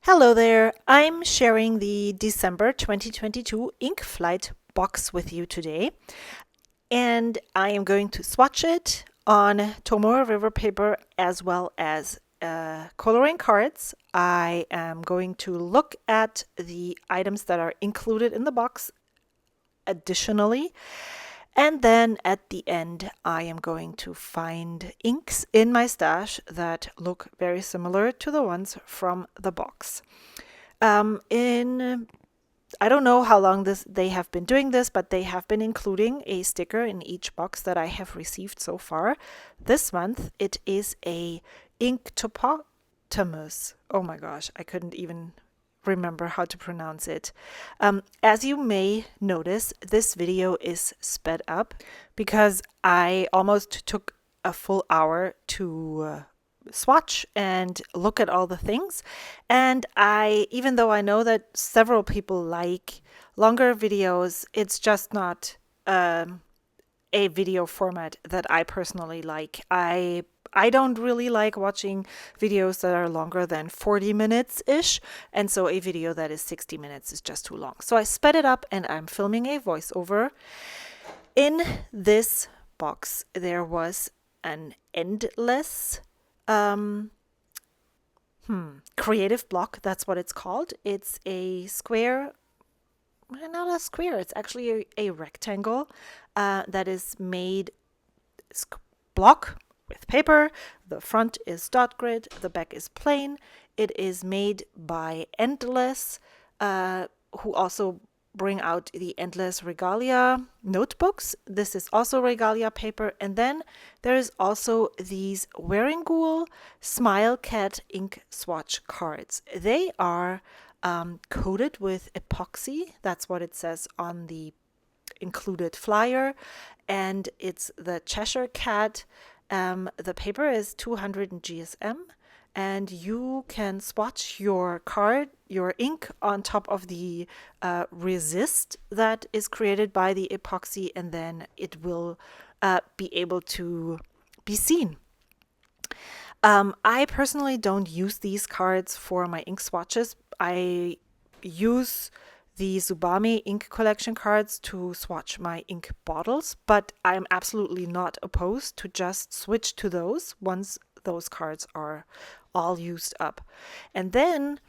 Hello there, I'm sharing the December 2022 Ink Flight box with you today, and I am going to swatch it on Tomorrow River paper as well as coloring cards. I am going to look at the items that are included in the box additionally. And then at the end, I am going to find inks in my stash that look very similar to the ones from the box. I don't know how long they have been doing this, but they have been including a sticker in each box that I have received so far. This month, it is a Inktopotamus. Oh my gosh, I couldn't even remember how to pronounce it. As you may notice, this video is sped up because I almost took a full hour to swatch and look at all the things. And even though I know that several people like longer videos, it's just not a video format that I personally like. I don't really like watching videos that are longer than 40 minutes-ish, and so a video that is 60 minutes is just too long. So I sped it up and I'm filming a voiceover. In this box, there was an endless creative block, that's what it's called. It's a square, not a square, it's actually a rectangle that is made block with paper. The front is dot grid, the back is plain. It is made by Endless, who also bring out the Endless Regalia notebooks. This is also Regalia paper. And then there is also these Wearingeul Smile Cat ink swatch cards. They are coated with epoxy. That's what it says on the included flyer. And it's the Cheshire Cat. The paper is 200 GSM, and you can swatch your ink on top of the resist that is created by the epoxy, and then it will be able to be seen. I personally don't use these cards for my ink swatches. I use the Tsubame ink collection cards to swatch my ink bottles, but I'm absolutely not opposed to just switch to those once those cards are all used up. And then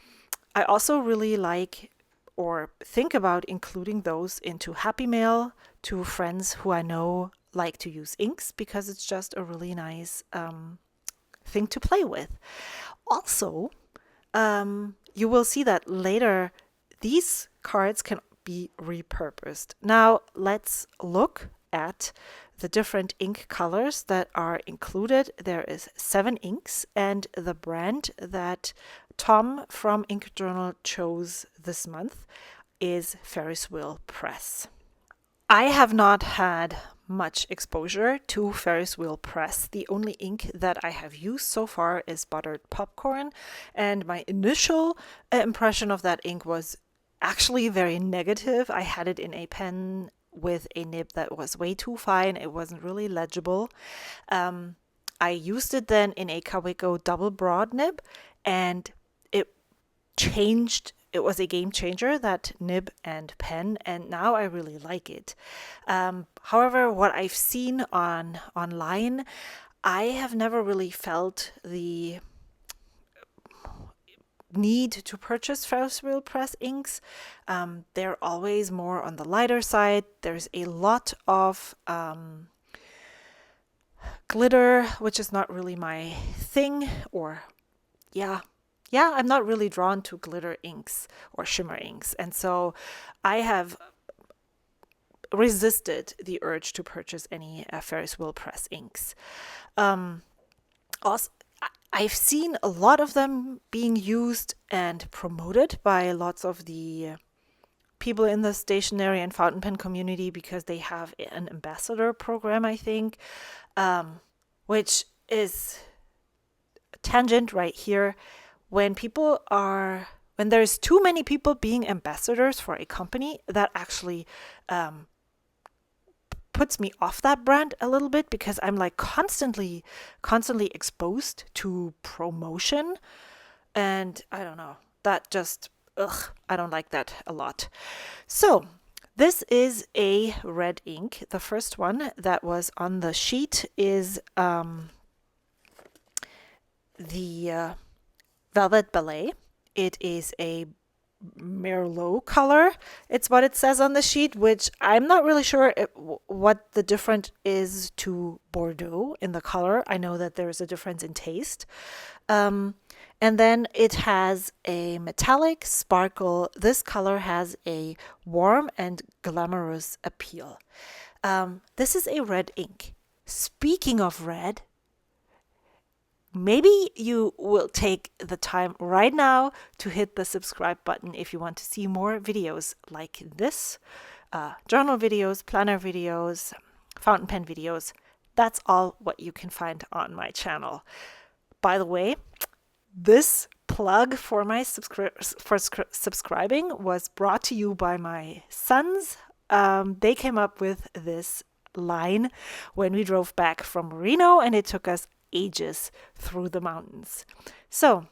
I also really like or think about including those into Happy Mail to friends who I know like to use inks, because it's just a really nice thing to play with. Also, you will see that later these cards can be repurposed. Now let's look at the different ink colors that are included. There is 7 inks, and the brand that Tom from Ink Journal chose this month is Ferris Wheel Press. I have not had much exposure to Ferris Wheel Press. The only ink that I have used so far is Buttered Popcorn, and my initial impression of that ink was actually very negative. I had it in a pen with a nib that was way too fine. It wasn't really legible. I used it then in a Kaweco double broad nib, and it changed. It was a game changer, that nib and pen, and now I really like it. However, what I've seen online, I have never really felt the need to purchase Ferris Wheel Press inks. They're always more on the lighter side. There's a lot of glitter, which is not really my thing, or I'm not really drawn to glitter inks or shimmer inks. And so I have resisted the urge to purchase any Ferris Wheel Press inks. Also, I've seen a lot of them being used and promoted by lots of the people in the stationery and fountain pen community, because they have an ambassador program, I think, which is a tangent right here. When there's too many people being ambassadors for a company, that actually puts me off that brand a little bit, because I'm like constantly exposed to promotion, and I don't know. that just, ugh, I don't like that a lot. So this is a red ink. The first one that was on the sheet is the Velvet Ballet. It is a Merlot color. It's what it says on the sheet, which I'm not really sure what the difference is to Bordeaux in the color. I know that there's a difference in taste. And then it has a metallic sparkle. This color has a warm and glamorous appeal. This is a red ink. Speaking of red, maybe you will take the time right now to hit the subscribe button if you want to see more videos like this. Journal videos, planner videos, fountain pen videos. That's all what you can find on my channel. By the way, this plug for my subscribing was brought to you by my sons. They came up with this line when we drove back from Reno, and it took us ages through the mountains. So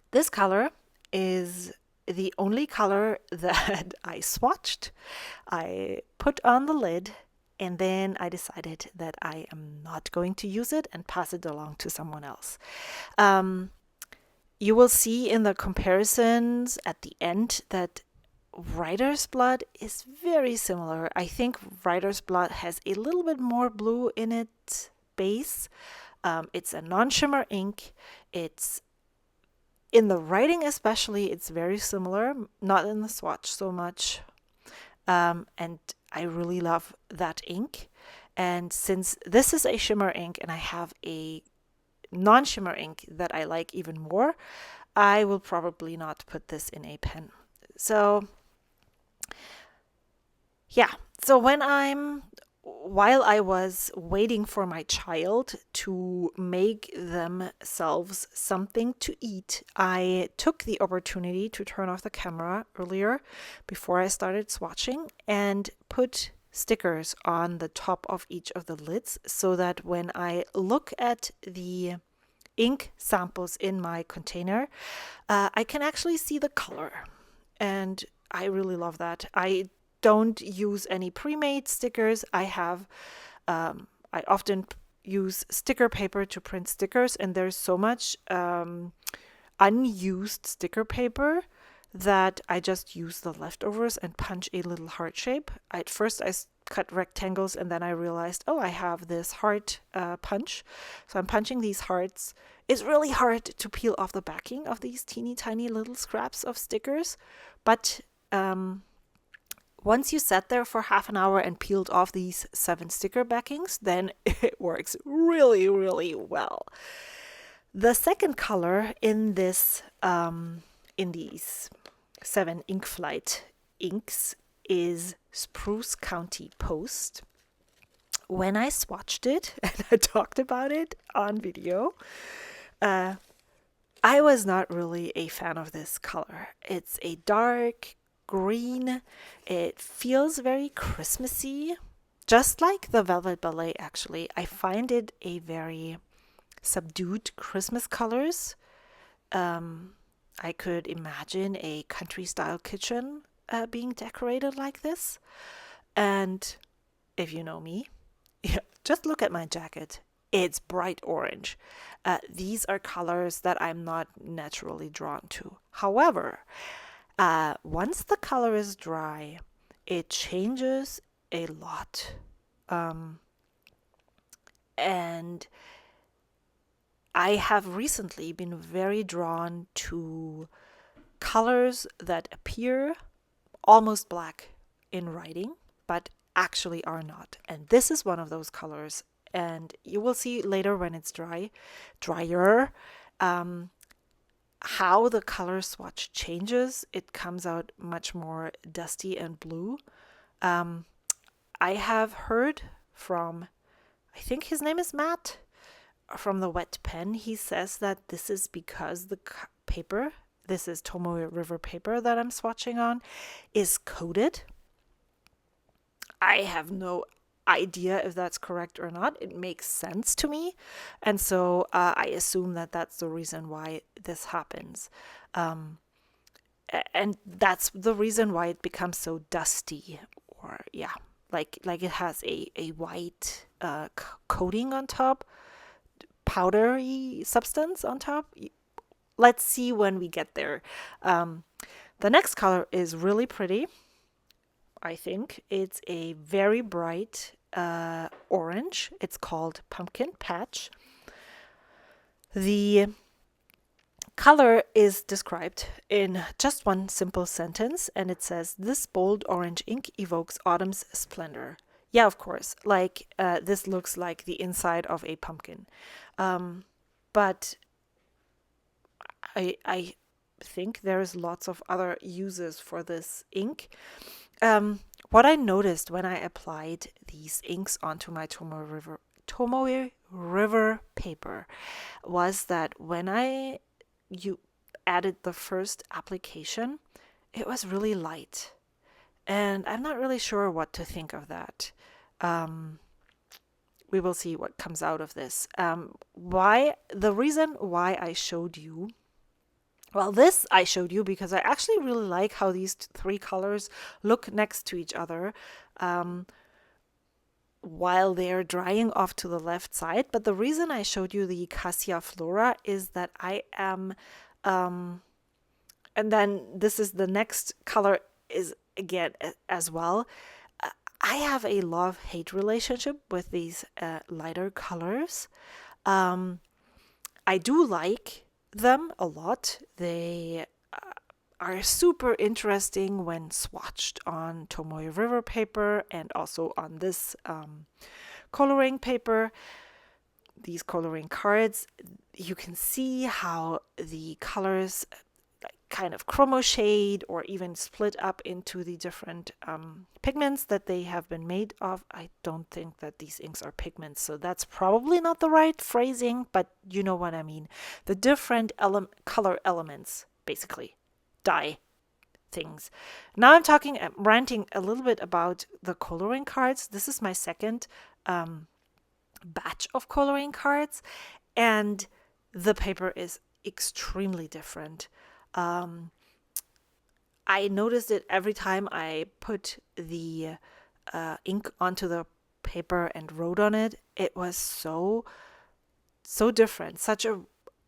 this color is the only color that I swatched. I put on the lid, and then I decided that I am not going to use it and pass it along to someone else. You will see in the comparisons at the end that Writer's Blood is very similar. I think Writer's Blood has a little bit more blue in its base. It's a non-shimmer ink. It's in the writing especially, it's very similar, not in the swatch so much. And I really love that ink. And since this is a shimmer ink and I have a non-shimmer ink that I like even more, I will probably not put this in a pen. So yeah, so while I was waiting for my child to make themselves something to eat, I took the opportunity to turn off the camera earlier before I started swatching and put stickers on the top of each of the lids so that when I look at the ink samples in my container, I can actually see the color. And I really love that. I don't use any pre-made stickers. I often use sticker paper to print stickers, and there's so much unused sticker paper that I just use the leftovers and punch a little heart shape. At first I cut rectangles, and then I realized, oh, I have this heart punch. So I'm punching these hearts. It's really hard to peel off the backing of these teeny tiny little scraps of stickers, but once you sat there for half an hour and peeled off these 7 sticker backings, then it works really, really well. The second color in this, in these 7 Inkflight inks is Spruce County Post. When I swatched it and I talked about it on video, I was not really a fan of this color. It's a dark green. It feels very Christmassy, just like the Velvet Ballet actually. I find it a very subdued Christmas colors. I could imagine a country style kitchen being decorated like this. And if you know me, just look at my jacket. It's bright orange. These are colors that I'm not naturally drawn to. However, once the color is dry, it changes a lot. And I have recently been very drawn to colors that appear almost black in writing, but actually are not. And this is one of those colors. And you will see later when it's drier, how the color swatch changes. It comes out much more dusty and blue. I have heard from, I think his name is Matt, from the Wet Pen. He says that this is because the paper, this is Tomoe River paper that I'm swatching on, is coated. I have no idea if that's correct or not. It makes sense to me, and so I assume that that's the reason why this happens. and that's the reason why it becomes so dusty, or yeah, like it has a white coating on top, powdery substance on top. Let's see when we get there. The next color is really pretty. I think it's a very bright orange. It's called Pumpkin Patch. The color is described in just one simple sentence, and it says, "This bold orange ink evokes autumn's splendor." Yeah, of course, like this looks like the inside of a pumpkin. But I think there's lots of other uses for this ink. What I noticed when I applied these inks onto my Tomoe River paper was that when you added the first application, it was really light. And I'm not really sure what to think of that. We will see what comes out of this. The reason why I showed you, well, this I showed you because I actually really like how these three colors look next to each other while they're drying off to the left side. But the reason I showed you the Cassia Flora is that I am, and then this is the next color is again as well. I have a love-hate relationship with these lighter colors. I do like them a lot. They are super interesting when swatched on Tomoe River paper and also on this coloring paper. These coloring cards, you can see how the colors kind of chromo shade or even split up into the different pigments that they have been made of. I don't think that these inks are pigments, so that's probably not the right phrasing, but you know what I mean. The different color elements, basically, dye things. Now I'm ranting a little bit about the coloring cards. This is my second batch of coloring cards, and the paper is extremely different. I noticed it every time I put the ink onto the paper and wrote on it. It was so different.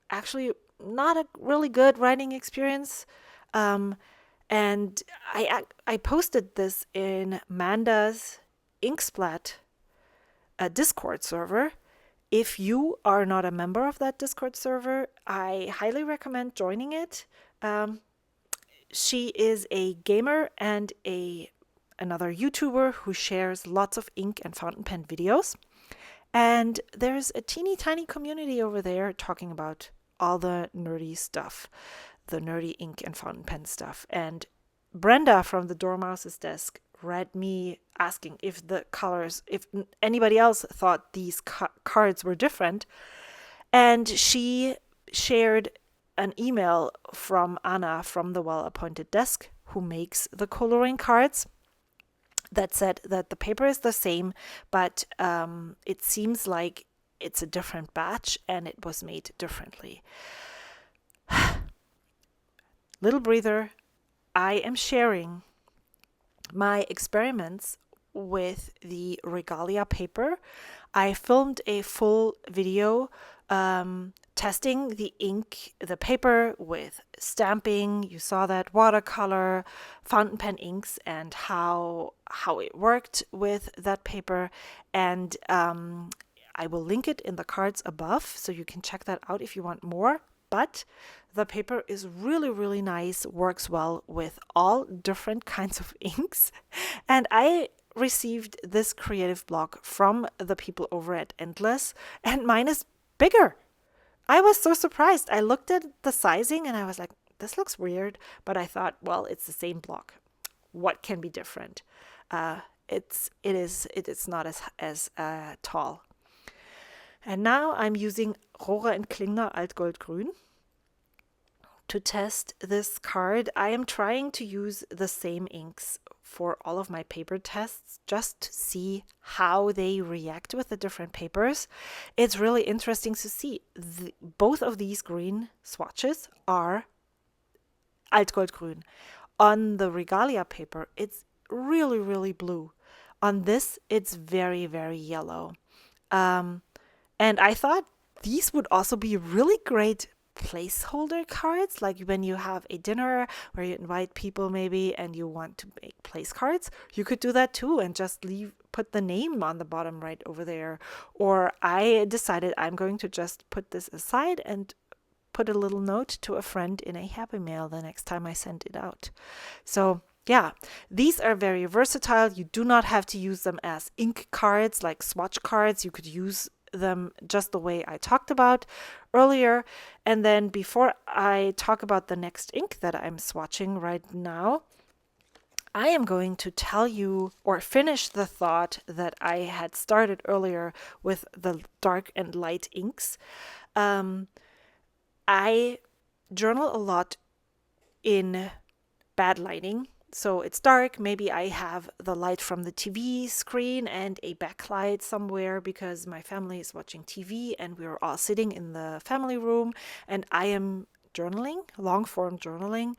Actually not a really good writing experience. And I posted this in Manda's Inksplat Discord server. If you are not a member of that Discord server, I highly recommend joining it. She is a gamer and another YouTuber who shares lots of ink and fountain pen videos. And there's a teeny tiny community over there talking about all the nerdy stuff, the nerdy ink and fountain pen stuff. And Brenda from the Dormouse's desk read me asking if anybody else thought these cards were different. And she shared an email from Anna from the Well-Appointed Desk, who makes the coloring cards, that said that the paper is the same, but it seems like it's a different batch and it was made differently. Little breather. I am sharing my experiments with the Regalia paper. I filmed a full video testing the paper with stamping. You saw that, watercolor, fountain pen inks, and how it worked with that paper. And I will link it in the cards above, so you can check that out if you want more. But the paper is really, really nice, works well with all different kinds of inks. And I received this creative block from the people over at Endless, and mine is bigger. I was so surprised. I looked at the sizing and I was like, this looks weird. But I thought, well, it's the same block. What can be different? It is not as tall. And now I'm using Rohrer & Klingner Altgoldgrün to test this card. I am trying to use the same inks for all of my paper tests just to see how they react with the different papers. It's really interesting to see. Both of these green swatches are Altgoldgrün. On the Regalia paper, it's really, really blue. On this, it's very, very yellow. Um, and I thought these would also be really great placeholder cards, like when you have a dinner where you invite people maybe and you want to make place cards, you could do that too and just put the name on the bottom right over there. Or I decided I'm going to just put this aside and put a little note to a friend in a Happy Mail the next time I send it out. So yeah, these are very versatile. You do not have to use them as ink cards, like swatch cards. You could use them just the way I talked about earlier. And then before I talk about the next ink that I'm swatching right now, I am going to tell you or finish the thought that I had started earlier with the dark and light inks. I journal a lot in bad lighting. So it's dark. Maybe I have the light from the TV screen and a backlight somewhere because my family is watching TV and we're all sitting in the family room and I am journaling, long form journaling.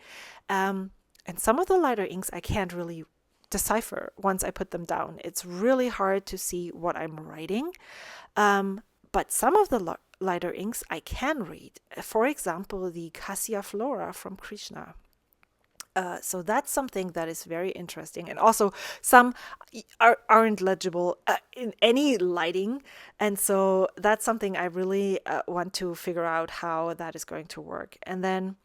And some of the lighter inks I can't really decipher once I put them down. It's really hard to see what I'm writing. But some of the lighter inks I can read. For example, the Cassia Flora from Krishna. So that's something that is very interesting. And also some aren't legible in any lighting. And so that's something I really want to figure out how that is going to work. And then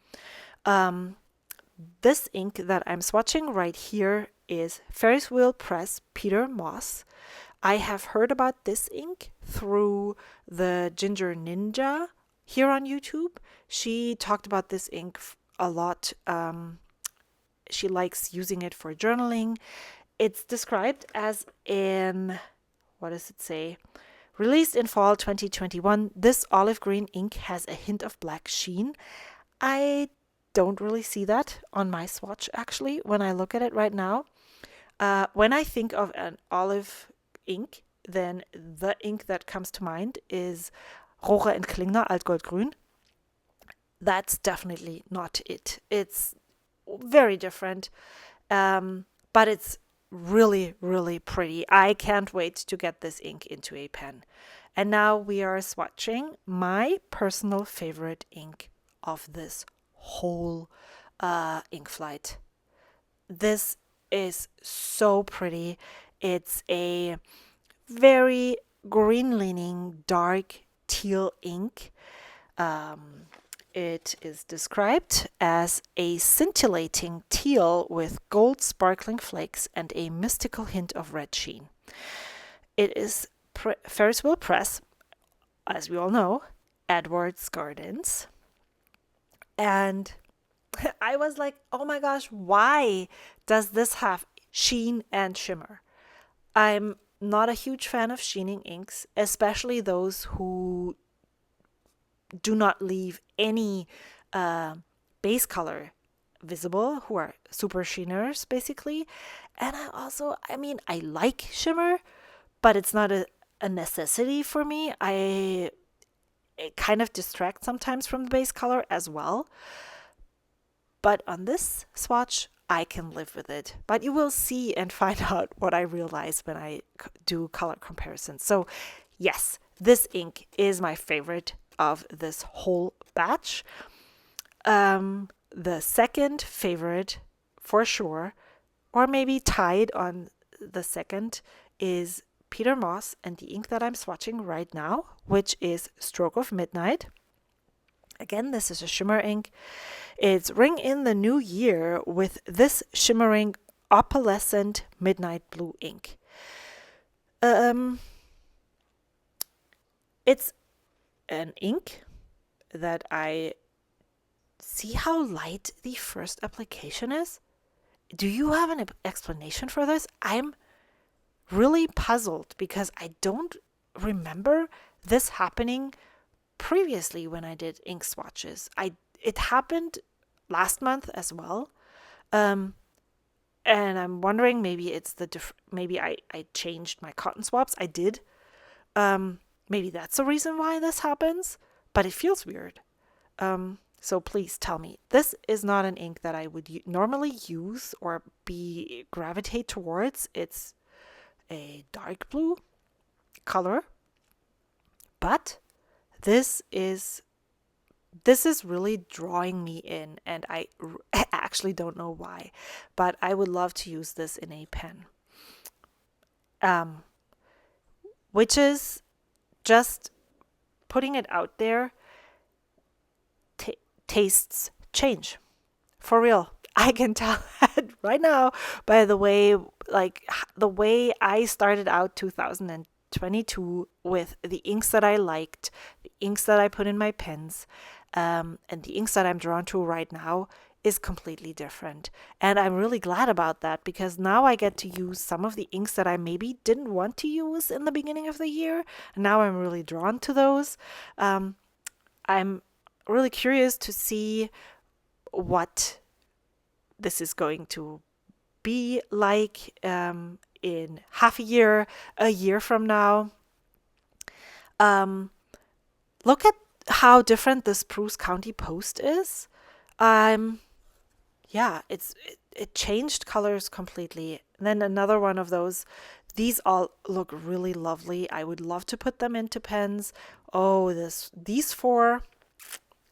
this ink that I'm swatching right here is Ferris Wheel Press Peter Moss. I have heard about this ink through the Ginger Ninja here on YouTube. She talked about this ink a lot. She likes using it for journaling. It's described as what does it say? Released in fall 2021, this olive green ink has a hint of black sheen. I don't really see that on my swatch, actually, when I look at it right now. When I think of an olive ink, then the ink that comes to mind is Rohre and Klingner Altgoldgrün. That's definitely not it. It's very different, but it's really, really pretty. I can't wait to get this ink into a pen. And now we are swatching my personal favorite ink of this whole ink flight. This is so pretty. It's a very green-leaning dark teal ink. It is described as a scintillating teal with gold sparkling flakes and a mystical hint of red sheen. It is Ferris Wheel Press, as we all know, Edwards Gardens. And I was like, oh my gosh, why does this have sheen and shimmer? I'm not a huge fan of sheening inks, especially those who do not leave any base color visible, who are super sheeners, basically. And I like shimmer, but it's not a necessity for me. It kind of distracts sometimes from the base color as well. But on this swatch, I can live with it. But you will see and find out what I realize when I do color comparisons. So yes, this ink is my favorite of this whole batch. The second favorite, for sure, or maybe tied on the second, is Peter Moss and the ink that I'm swatching right now, which is Stroke of Midnight. Again, this is a shimmer ink. It's Ring in the New Year with this shimmering opalescent midnight blue ink. It's an ink that I see how light the first application is. Do you have an explanation for this? I'm really puzzled because I don't remember this happening previously when I did ink swatches. It happened last month as well. And I'm wondering, maybe it's maybe I changed my cotton swabs. I did. Maybe that's the reason why this happens, but it feels weird. So please tell me, this is not an ink that I would normally use or gravitate towards. It's a dark blue color, but this is really drawing me in, and I actually don't know why, but I would love to use this in a pen. Which is just putting it out there. Tastes change, for real. I can tell that right now by the way I started out 2022 with the inks that I liked, the inks that I put in my pens, and the inks that I'm drawn to right now is completely different. And I'm really glad about that, because now I get to use some of the inks that I maybe didn't want to use in the beginning of the year. And now I'm really drawn to those. I'm really curious to see what this is going to be like in half a year from now. Look at how different this Spruce County Post is. Yeah, it changed colors completely. And then another one of those. These all look really lovely. I would love to put them into pens. Oh, these four,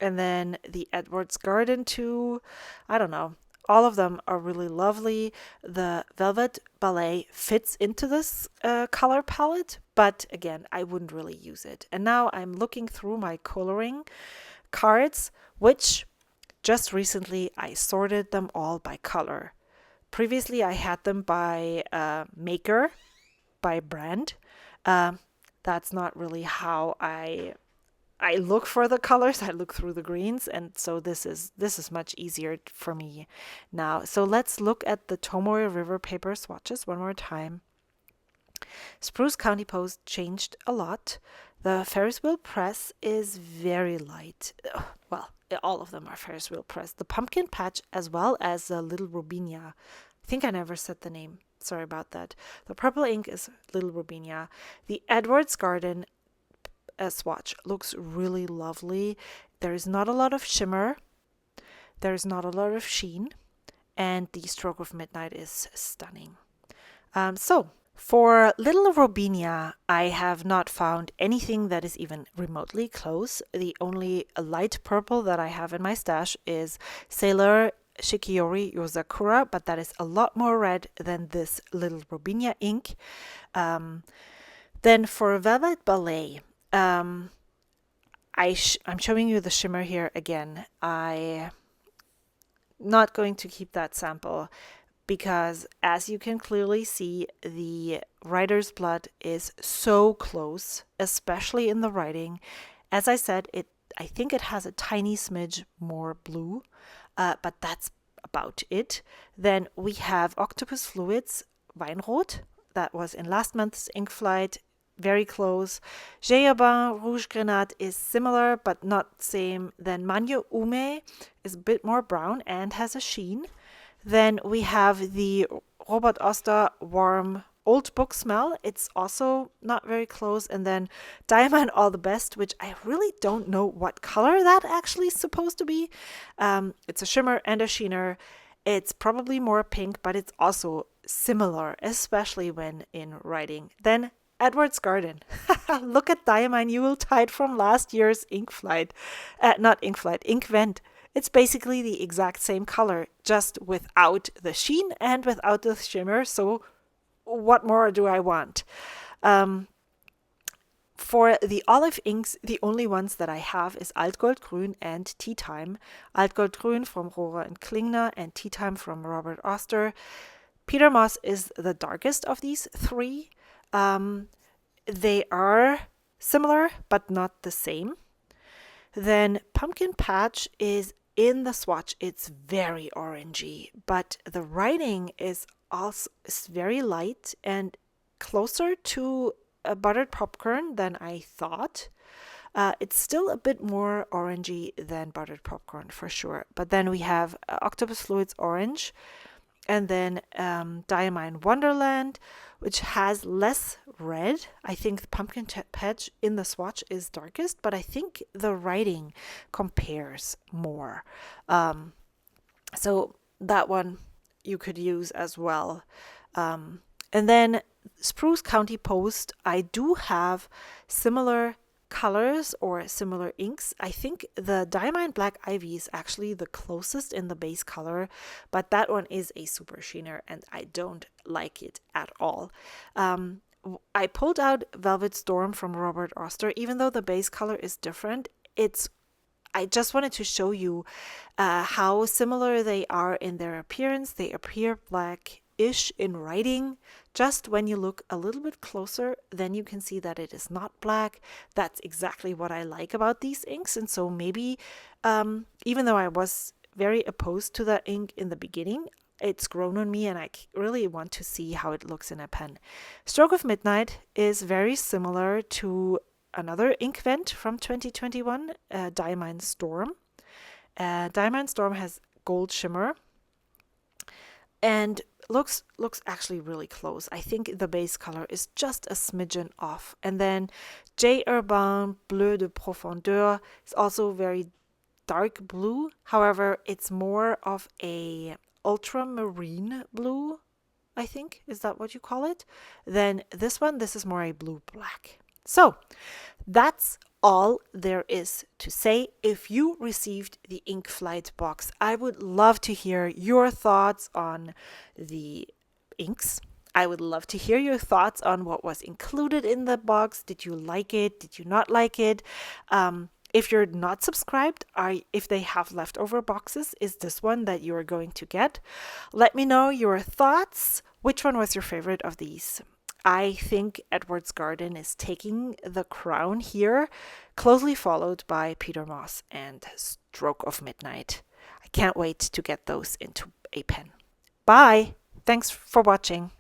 and then the Edwards Garden too. I don't know. All of them are really lovely. The Velvet Ballet fits into this color palette, but again, I wouldn't really use it. And now I'm looking through my coloring cards, which just recently I sorted them all by color. Previously, I had them by maker, by brand. That's not really how I look for the colors. I look through the greens, and so this is much easier for me now. So let's look at the Tomoe River paper swatches one more time. Spruce County Post changed a lot. The Ferris wheel press is very light. Well, all of them are Ferris wheel press. The pumpkin patch, as well as the Little Robinia. I think I never said the name. Sorry about that. The purple ink is Little Robinia. The Edwards Garden swatch looks really lovely. There is not a lot of shimmer. There is not a lot of sheen. And the Stroke of Midnight is stunning. So for Little Robinia, I have not found anything that is even remotely close. The only light purple that I have in my stash is Sailor Shikiori Yozakura, but that is a lot more red than this Little Robinia ink. Then for Velvet Ballet, I'm showing you the shimmer here again. I'm not going to keep that sample, because as you can clearly see, the writer's blood is so close, especially in the writing. As I said, I think it has a tiny smidge more blue, but that's about it. Then we have Octopus Fluids Weinrot, that was in last month's ink flight, very close. Jayabin Rouge Grenade is similar, but not same. Then Manyo Ume is a bit more brown and has a sheen. Then we have the Robert Oster Warm Old Book Smell. It's also not very close. And then Diamond All the Best, which I really don't know what color that actually is supposed to be. It's a shimmer and a sheener. It's probably more pink, but it's also similar, especially when in writing. Then Edwards Garden. Look at Diamine Yuletide from last year's ink flight. Not ink flight, ink vent. It's basically the exact same color, just without the sheen and without the shimmer. So what more do I want? For the olive inks, the only ones that I have is Altgoldgrün and Tea Time. Altgoldgrün from Rohrer and Klingner, and Tea Time from Robert Oster. Peter Moss is the darkest of these three. They are similar, but not the same. Then Pumpkin Patch is in the swatch. It's very orangey, but the writing is also very light and closer to a buttered popcorn than I thought. It's still a bit more orangey than buttered popcorn for sure. But then we have Octopus Fluids Orange. and then Diamine Wonderland, which has less red. I think the Pumpkin Patch in the swatch is darkest, but I think the writing compares more. So that one you could use as well. And then Spruce County Post, I do have similar colors or similar inks. I think the Diamine Black Ivy is actually the closest in the base color, but that one is a super sheener and I don't like it at all. I pulled out Velvet Storm from Robert Oster. Even though the base color is different, I just wanted to show you how similar they are in their appearance. They appear black-ish in writing. Just when you look a little bit closer, then you can see that it is not black. That's exactly what I like about these inks. And so maybe, even though I was very opposed to that ink in the beginning, it's grown on me and I really want to see how it looks in a pen. Stroke of Midnight is very similar to another ink vent from 2021, Diamine Storm. Diamine Storm has gold shimmer and looks actually really close. I think the base color is just a smidgen off. And then J. Urban Bleu de Profondeur is also very dark blue. However, it's more of a ultramarine blue, I think. Is that what you call it? Then this one, this is more a blue-black. So that's all there is to say. If you received the Ink Flight box, I would love to hear your thoughts on the inks. I would love to hear your thoughts on what was included in the box. Did you like it? Did you not like it? If you're not subscribed, if they have leftover boxes, is this one that you are going to get? Let me know your thoughts. Which one was your favorite of these? I think Edward's Garden is taking the crown here, closely followed by Peter Moss and Stroke of Midnight. I can't wait to get those into a pen. Bye! Thanks for watching.